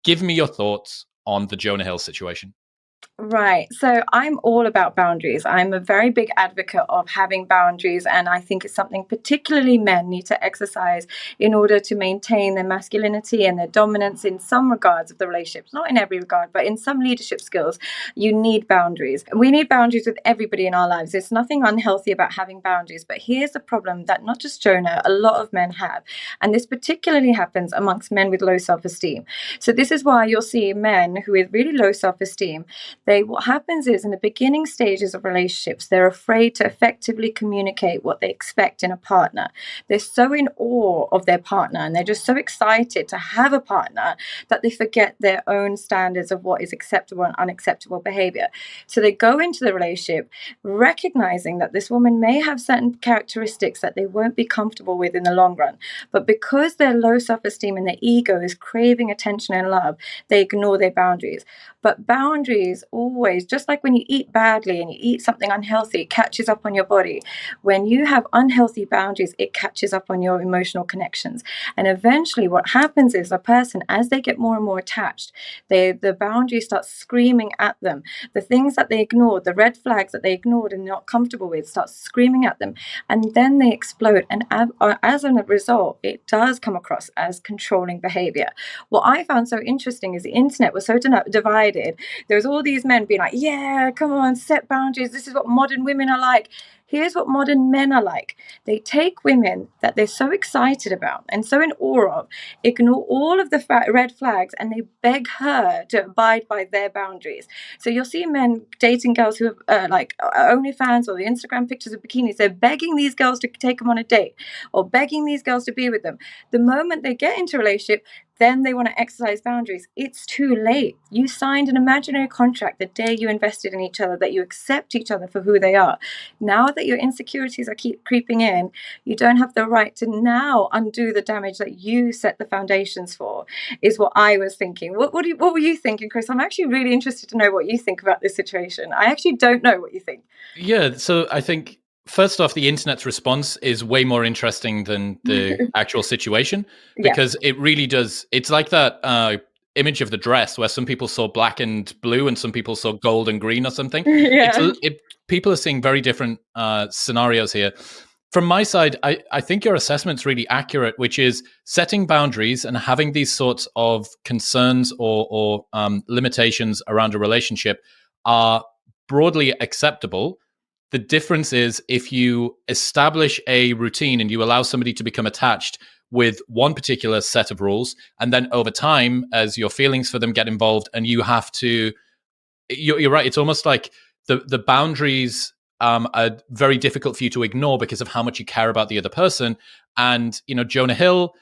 give me your thoughts on the Jonah Hill situation. Right. So I'm all about boundaries. I'm a very big advocate of having boundaries, and I think it's something particularly men need to exercise in order to maintain their masculinity and their dominance in some regards of the relationships. Not in every regard, but in some leadership skills, you need boundaries. We need boundaries with everybody in our lives. There's nothing unhealthy about having boundaries. But here's the problem that not just Jonah, a lot of men have. And this particularly happens amongst men with low self-esteem. So this is why you'll see men who with really low self-esteem, what happens is in the beginning stages of relationships, they're afraid to effectively communicate what they expect in a partner. They're so in awe of their partner and they're just so excited to have a partner that they forget their own standards of what is acceptable and unacceptable behavior. So they go into the relationship recognizing that this woman may have certain characteristics that they won't be comfortable with in the long run. But because their low self-esteem and their ego is craving attention and love, they ignore their boundaries. But boundaries always, just like when you eat badly and you eat something unhealthy, it catches up on your body. When you have unhealthy boundaries, it catches up on your emotional connections. And eventually what happens is a person, as they get more and more attached, the boundaries start screaming at them. The things that they ignored, the red flags that they ignored and not comfortable with, start screaming at them. And then they explode. And as a result, it does come across as controlling behavior. What I found so interesting is the internet was so divided. There's all these men being like, yeah, come on, set boundaries. This is what modern women are like. Here's what modern men are like. They take women that they're so excited about and so in awe of, ignore all of the red flags, and they beg her to abide by their boundaries. So you'll see men dating girls who have like OnlyFans or the Instagram pictures of bikinis. They're begging these girls to take them on a date or begging these girls to be with them. The moment they get into a relationship, then they want to exercise boundaries. It's too late. You signed an imaginary contract the day you invested in each other, that you accept each other for who they are. Now that your insecurities are keep creeping in, you don't have the right to now undo the damage that you set the foundations for, is what I was thinking. What were you thinking, Chris? I'm actually really interested to know what you think about this situation. I actually don't know what you think. Yeah, so I think first off, the internet's response is way more interesting than the actual situation, Yeah. because it really does. It's like that image of the dress where some people saw black and blue and some people saw gold and green or something. Yeah. People are seeing very different scenarios here. From my side, I think your assessment's really accurate, which is setting boundaries and having these sorts of concerns or limitations around a relationship are broadly acceptable. The difference is if you establish a routine and you allow somebody to become attached with one particular set of rules, and then over time, as your feelings for them get involved, and you have to, you're right. It's almost like the boundaries are very difficult for you to ignore because of how much you care about the other person. And Jonah Hill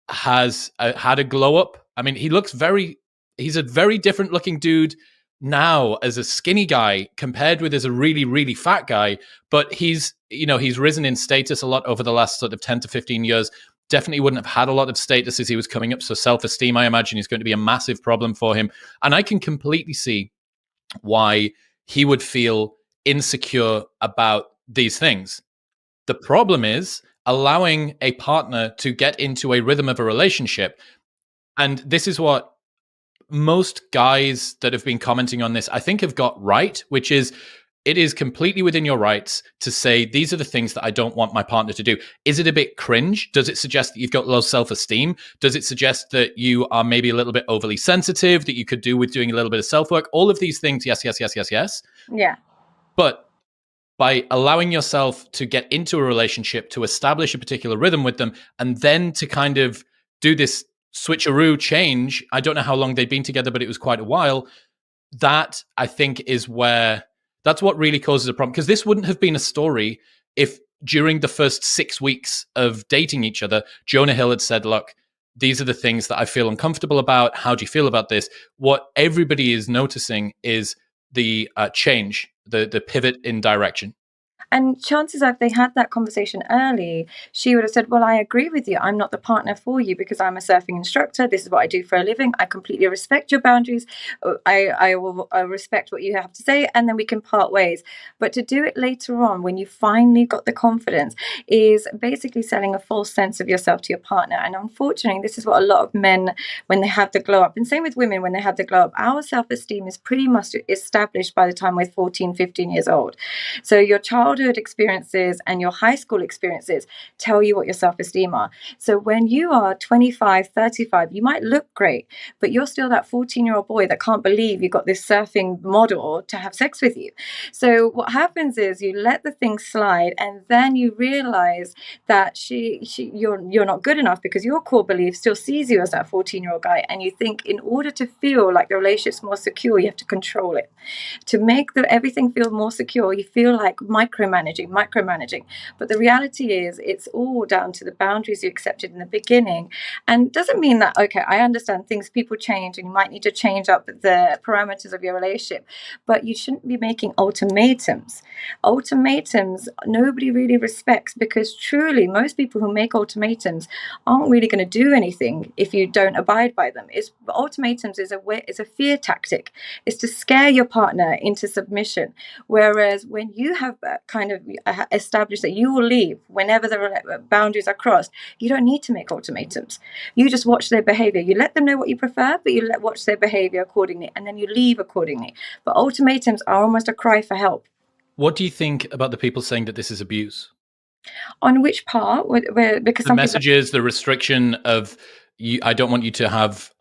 has had a glow up. I mean, he's a very different looking dude now as a skinny guy compared with as a really, really fat guy. But he's risen in status a lot over the last sort of 10 to 15 years. Definitely wouldn't have had a lot of status as he was coming up. So self-esteem, I imagine, is going to be a massive problem for him. And I can completely see why he would feel insecure about these things. The problem is allowing a partner to get into a rhythm of a relationship. And this is what most guys that have been commenting on this, I think, have got right, which is it is completely within your rights to say, these are the things that I don't want my partner to do. Is it a bit cringe? Does it suggest that you've got low self-esteem? Does it suggest that you are maybe a little bit overly sensitive, that you could do with doing a little bit of self-work? All of these things, yes, yes, yes, yes, yes. Yeah. But by allowing yourself to get into a relationship, to establish a particular rhythm with them, and then to kind of do this switcheroo change, I don't know how long they'd been together, but it was quite a while. That, I think, that's what really causes a problem. Because this wouldn't have been a story if during the first 6 weeks of dating each other, Jonah Hill had said, look, these are the things that I feel uncomfortable about. How do you feel about this? What everybody is noticing is the change, the pivot in direction. And chances are, if they had that conversation early, she would have said, well, I agree with you. I'm not the partner for you because I'm a surfing instructor. This is what I do for a living. I completely respect your boundaries. I will respect what you have to say, and then we can part ways. But to do it later on, when you finally got the confidence, is basically selling a false sense of yourself to your partner. And unfortunately, this is what a lot of men, when they have the glow up, and same with women, when they have the glow up, our self-esteem is pretty much established by the time we're 14, 15 years old. So your childhood experiences and your high school experiences tell you what your self-esteem are. So when you are 25, 35, you might look great, but you're still that 14-year-old boy that can't believe you got this surfing model to have sex with you. So what happens is you let the thing slide, and then you realize that you're not good enough because your core belief still sees you as that 14-year-old guy, and you think in order to feel like the relationship's more secure, you have to control it. To make everything feel more secure, you feel like micromanaging. But the reality is, it's all down to the boundaries you accepted in the beginning. And it doesn't mean that, okay, I understand people change and you might need to change up the parameters of your relationship, but you shouldn't be making ultimatums. Ultimatums, nobody really respects, because truly, most people who make ultimatums aren't really going to do anything if you don't abide by them. Ultimatums is a fear tactic. It's to scare your partner into submission. Whereas when you have kind of established that you will leave whenever the boundaries are crossed, you don't need to make ultimatums. You just watch their behavior. You let them know what you prefer, but you watch their behavior accordingly, and then you leave accordingly. But ultimatums are almost a cry for help. What do you think about the people saying that this is abuse? On which part? Because the messages, the restriction of I don't want you to have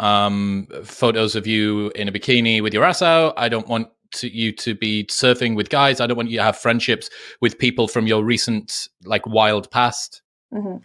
photos of you in a bikini with your ass out. I don't want you to be surfing with guys. I don't want you to have friendships with people from your recent wild past. Mm-hmm.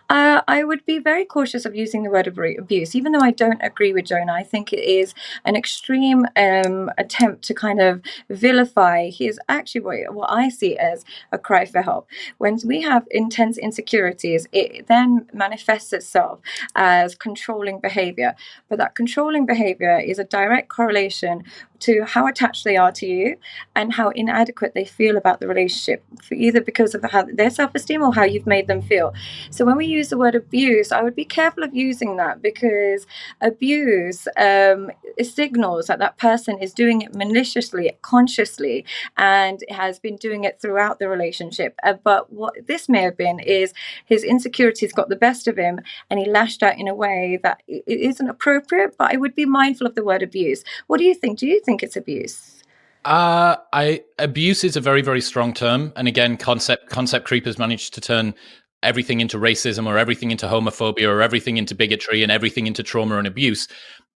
I would be very cautious of using the word abuse, even though I don't agree with Jonah. I think it is an extreme attempt to kind of vilify. He is actually what I see as a cry for help. When we have intense insecurities, it then manifests itself as controlling behavior. But that controlling behavior is a direct correlation to how attached they are to you and how inadequate they feel about the relationship, either because of how their self-esteem or how you've made them feel. So when we use the word abuse, I would be careful of using that, because abuse it signals that person is doing it maliciously, consciously, and has been doing it throughout the relationship. But what this may have been is his insecurities got the best of him, and he lashed out in a way that it isn't appropriate. But I would be mindful of the word abuse. What do you think? Do you think it's abuse? Abuse is a very, very strong term, and again, concept creep has managed to turn everything into racism, or everything into homophobia, or everything into bigotry, and everything into trauma and abuse.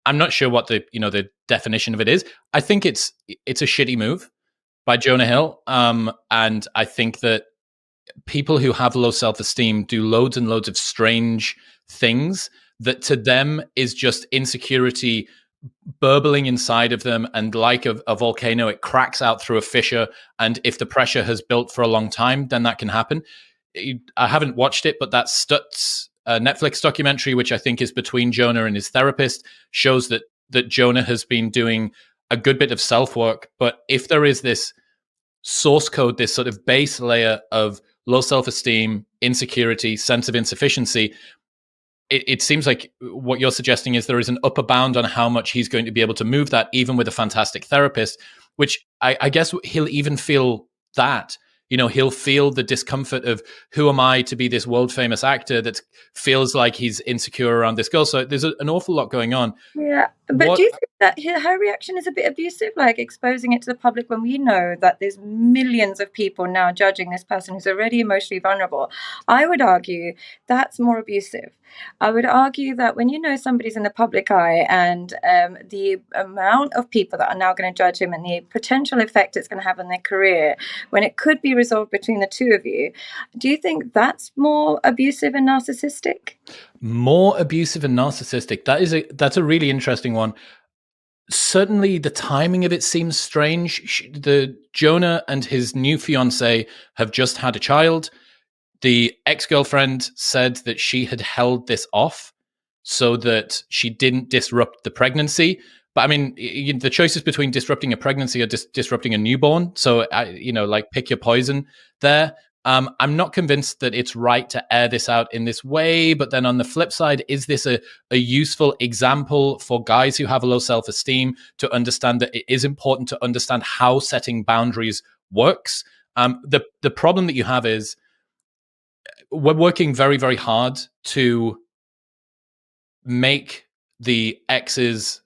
I'm not sure what the definition of it is. I think it's a shitty move by Jonah Hill, and I think that people who have low self-esteem do loads and loads of strange things that to them is just insecurity burbling inside of them, and like a volcano, it cracks out through a fissure, and if the pressure has built for a long time, then that can happen. I haven't watched it, but that Stutz Netflix documentary, which I think is between Jonah and his therapist, shows that Jonah has been doing a good bit of self-work. But if there is this source code, this sort of base layer of low self-esteem, insecurity, sense of insufficiency, it seems like what you're suggesting is there is an upper bound on how much he's going to be able to move that, even with a fantastic therapist, which I guess he'll even feel that. He'll feel the discomfort of, who am I to be this world famous actor that feels like he's insecure around this girl? So there's an awful lot going on. Yeah, but do you think that her reaction is a bit abusive, like exposing it to the public, when we know that there's millions of people now judging this person who's already emotionally vulnerable? I would argue that's more abusive. I would argue that when you know somebody's in the public eye, and the amount of people that are now going to judge him, and the potential effect it's going to have on their career, when it could be resolved between the two of you, do you think that's more abusive and narcissistic? More abusive and narcissistic. That's a really interesting one. Certainly, the timing of it seems strange. The Jonah and his new fiance have just had a child. The ex-girlfriend said that she had held this off. so that she didn't disrupt the pregnancy. But I mean, the choices between disrupting a pregnancy or disrupting a newborn. So, like pick your poison there. I'm not convinced that it's right to air this out in this way. But then on the flip side, is this a useful example for guys who have a low self-esteem to understand that it is important to understand how setting boundaries works? The problem that you have is we're working very, very hard to make the ex's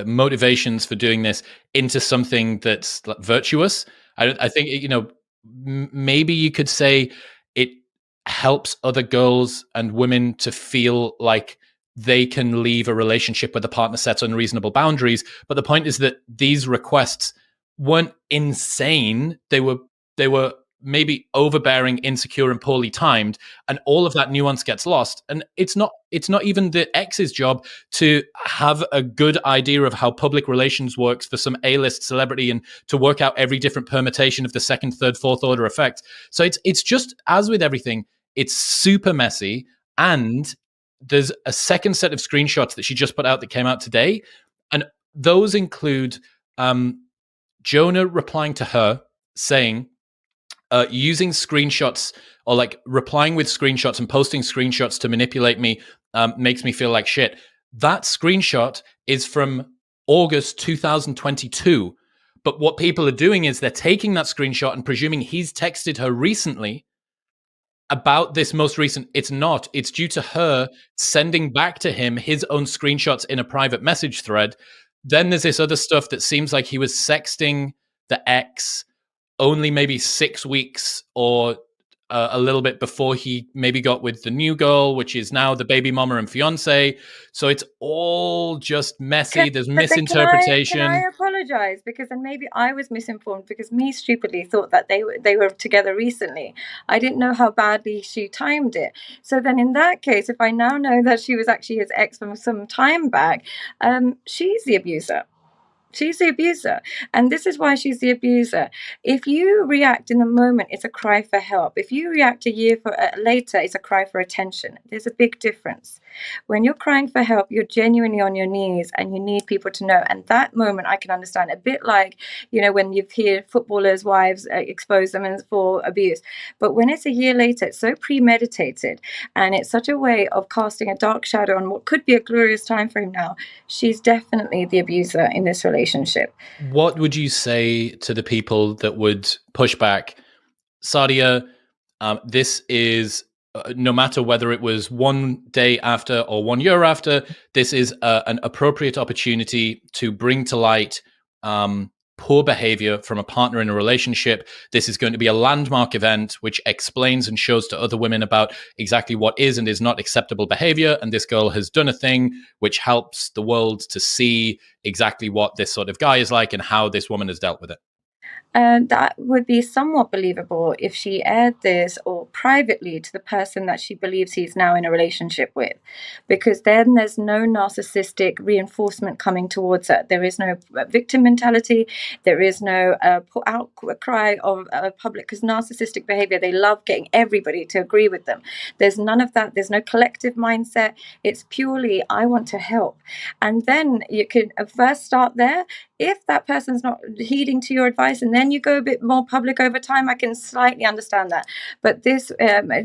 motivations for doing this into something that's virtuous. I think maybe you could say it helps other girls and women to feel like they can leave a relationship where the partner sets unreasonable boundaries. But the point is that these requests weren't insane. They were maybe overbearing, insecure, and poorly timed, and all of that nuance gets lost. And it's not even the ex's job to have a good idea of how public relations works for some A-list celebrity and to work out every different permutation of the second, third, fourth order effect. So it's just, as with everything, it's super messy. And there's a second set of screenshots that she just put out that came out today, and those include Jonah replying to her saying, using screenshots or like replying with screenshots and posting screenshots to manipulate me makes me feel like shit. That screenshot is from August 2022. But what people are doing is they're taking that screenshot and presuming he's texted her recently about this most recent. It's not. It's due to her sending back to him his own screenshots in a private message thread. Then there's this other stuff that seems like he was sexting the ex only maybe 6 weeks or a little bit before he maybe got with the new girl, which is now the baby mama and fiance. So it's all just messy. There's misinterpretation. Can I apologize? Because then maybe I was misinformed because me stupidly thought that they were together recently. I didn't know how badly she timed it. So then in that case, if I now know that she was actually his ex from some time back, she's the abuser. She's the abuser. And this is why she's the abuser. If you react in the moment, it's a cry for help. If you react a year later, it's a cry for attention. There's a big difference. When you're crying for help, you're genuinely on your knees and you need people to know. And that moment I can understand. A bit like, when you hear footballers' wives expose them for abuse. But when it's a year later, it's so premeditated. And it's such a way of casting a dark shadow on what could be a glorious time for him now. She's definitely the abuser in this relationship. What would you say to the people that would push back? Sadia, this is, no matter whether it was 1 day after or 1 year after, this is an appropriate opportunity to bring to light poor behavior from a partner in a relationship. This is going to be a landmark event which explains and shows to other women about exactly what is and is not acceptable behavior. And this girl has done a thing which helps the world to see exactly what this sort of guy is like and how this woman has dealt with it. That would be somewhat believable if she aired this or privately to the person that she believes he's now in a relationship with, because then there's no narcissistic reinforcement coming towards her. There is no victim mentality. There is no outcry of public, because narcissistic behavior, they love getting everybody to agree with them. There's none of that. There's no collective mindset. It's purely, I want to help. And then you can first start there. If that person's not heeding to your advice and then you go a bit more public over time, I can slightly understand that. But this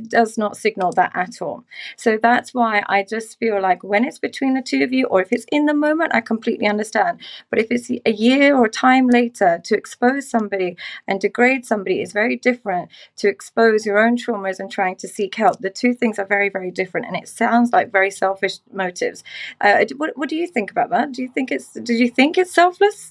does not signal that at all. So that's why I just feel like when it's between the two of you, or if it's in the moment, I completely understand. But if it's a year or time later, to expose somebody and degrade somebody is very different to expose your own traumas and trying to seek help. The two things are very, very different. And it sounds like very selfish motives. What do you think about that? Did you think it's selfless?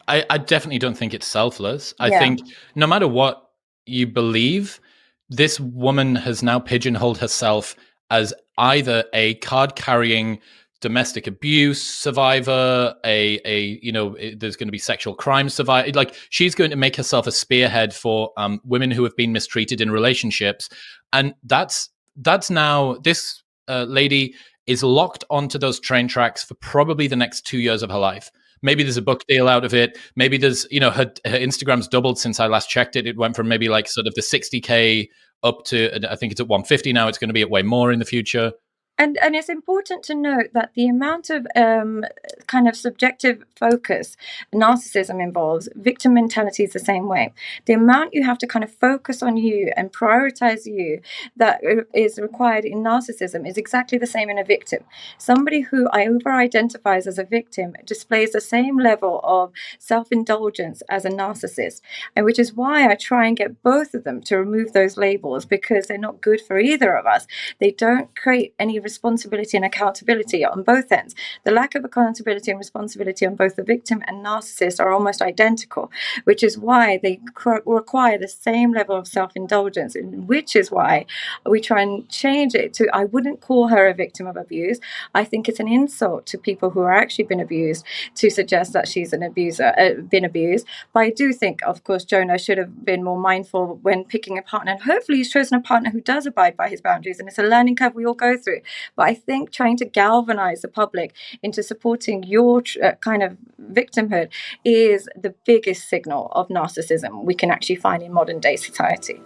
I definitely don't think it's selfless. I think no matter what you believe, this woman has now pigeonholed herself as either a card-carrying domestic abuse survivor, there's going to be sexual crime survivor. Like, she's going to make herself a spearhead for women who have been mistreated in relationships, and that's now this lady is locked onto those train tracks for probably the next 2 years of her life. Maybe there's a book deal out of it. Maybe there's, her Instagram's doubled since I last checked it. It went from maybe like sort of the 60K up to, I think it's at 150 now. It's going to be at way more in the future. And it's important to note that the amount of kind of subjective focus narcissism involves, victim mentality is the same way. The amount you have to kind of focus on you and prioritize you that is required in narcissism is exactly the same in a victim. Somebody who over-identifies as a victim displays the same level of self-indulgence as a narcissist, and which is why I try and get both of them to remove those labels, because they're not good for either of us. They don't create any responsibility and accountability on both ends. The lack of accountability and responsibility on both the victim and narcissist are almost identical, which is why they require the same level of self-indulgence, and which is why we try and change it to, I wouldn't call her a victim of abuse. I think it's an insult to people who are actually been abused to suggest that she's an abuser, been abused. But I do think, of course, Jonah should have been more mindful when picking a partner, and hopefully he's chosen a partner who does abide by his boundaries, and it's a learning curve we all go through. But I think trying to galvanize the public into supporting your kind of victimhood is the biggest signal of narcissism we can actually find in modern day society.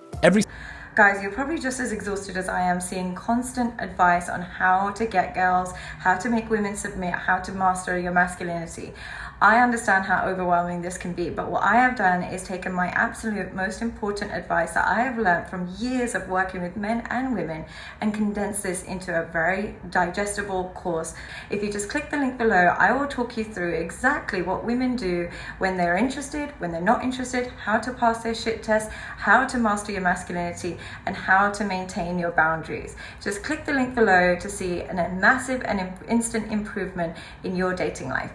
Guys, you're probably just as exhausted as I am seeing constant advice on how to get girls, how to make women submit, how to master your masculinity. I understand how overwhelming this can be, but what I have done is taken my absolute most important advice that I have learned from years of working with men and women and condensed this into a very digestible course. If you just click the link below, I will talk you through exactly what women do when they're interested, when they're not interested, how to pass their shit test, how to master your masculinity, and how to maintain your boundaries. Just click the link below to see a massive and instant improvement in your dating life.